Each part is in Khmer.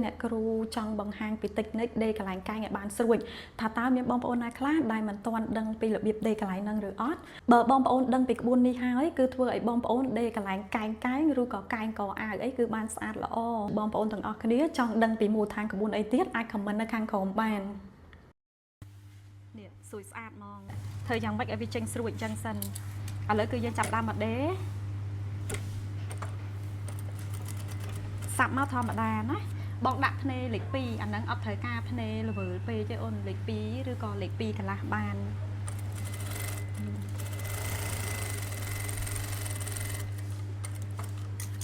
អ្នកគ្រូចង់បង្ហាញពីតិចនិចដេកន្លែងកាយឲ្យបានស្រួចថាតើមានបងប្អូនណាខ្លះដែលមិនទាន់ដឹងពីរបៀបដេកន្លែងហ្នឹងឬអត់បើបងប្អូនដឹងពីក្បួននេះហើយគឺធ្វើឲ្យបងប្អូនដេកន្លែងកាយឬក៏កាយកអាវអីគឺបានស្អាតល្អបងប្អូនទាំងអស់គ្នាចង់ដឹងពីមូលដ្ឋានក្បួនអីទៀតអាច comment នៅខាងក្រោមបាននេះសួយស្អាតហ្មងធ្វើយ៉ាងម៉េចឲ្យវាចេញស្រួចចឹងសិនឥឡូវគឺយើងចាប់ដើមមកដេសាប់មកធម្មតាណាបងដាក់ភ្នែលេខ2អាហ្នឹងអត់ត្រូវការភ្នែល្វើលពេកទេអូនលេខ2ឬក៏លេខ2កន្លះបាន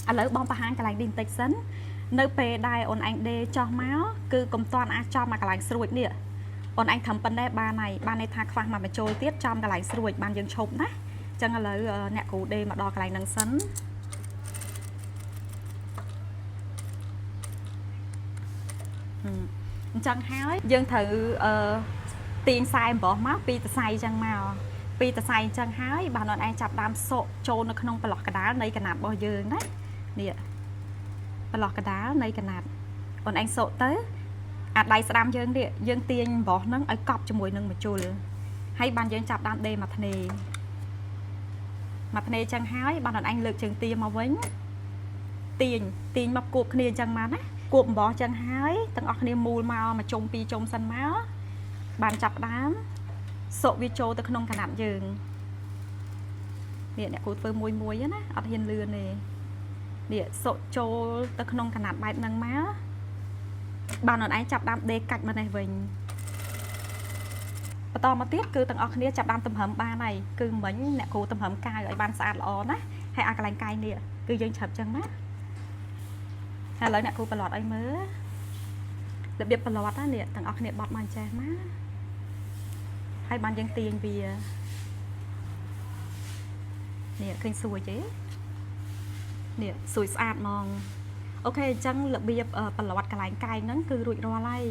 ឥឡូវបងបង្ហាញកន្លែងនេះបន្តិចសិននៅពេលដែលអូនឯងដេចោះមកគឺកុំតាន់អាចចំមកកន្លែងស្រួចនេះអូនឯងធ្វើប៉ុណ្ណេះបានហើយបានន័យថាខ្វះមកបញ្ចូលទៀតចំកន្លែងស្រួចបានយើងឈប់ណាអញ្ចឹងឥឡូវអ្នកគ្រូដេមកដល់កន្លែងហ្នឹងសិនអញ្ចឹងហើយយើងត្រូវទាញខ្សែអំបោះមកពីតសៃអញ្ចឹងមកពីតសៃអញ្ចឹងហើយបានអូនឯងចាប់ដើមសក់ចូលនៅក្នុងប្រឡោះកដាលនៃកណាត់របស់យើងណានេះប្រឡោះកដាលនៃកណាត់អូនឯងសក់ទៅអាដៃស្ដាំយើងនេះយើងទាញអំបោះហ្នឹងឲ្យកប់ជាមួយនឹងម្ជុលហើយបានយើងចាប់ដើមដេរមកភ្នែអញ្ចឹងហើយបានអូនឯងលើកជើងទាមកវិញទាញមកគួបគ្នាអញ្ចឹងមកណាគួបអំបោះចឹងហើយទាំងអស់គ្នាមូលមកជុំពីរជុំសិនមកបានចាប់ដើមសក់វាចូលទៅក្នុងកណាត់យើងនេះអ្នកគ្រូធ្វើមួយណាអត់ហ៊ានលឿនទេនេះសក់ចូលទៅក្នុងកណាត់បែបហ្នឹងមកបានអូនឯងចាប់ដើមដេកកាច់មកនេះវិញបន្តមកទៀតគឺទាំងអស់គ្នាចាប់ដើមទំហំបានហើយគឺមិញអ្នកគ្រូទំហំកាយឲ្យបានស្អាតល្អណាហើយអាកន្លែងកាយនេះគឺយើងឆាប់ចឹងណាឥឡូវអ្នកគ្រូប្រឡត់អីមើលរបៀបប្រឡត់ណានេះទាំងអស់គ្នាបត់មកចេះណាហើយបានយើងទាញវានេះឃើញសួយទេនេះសួយស្អាតហ្មងអូខេអញ្ចឹងរបៀបប្រឡត់កន្លែងកាយហ្នឹងគឺរួចរាល់ហើយ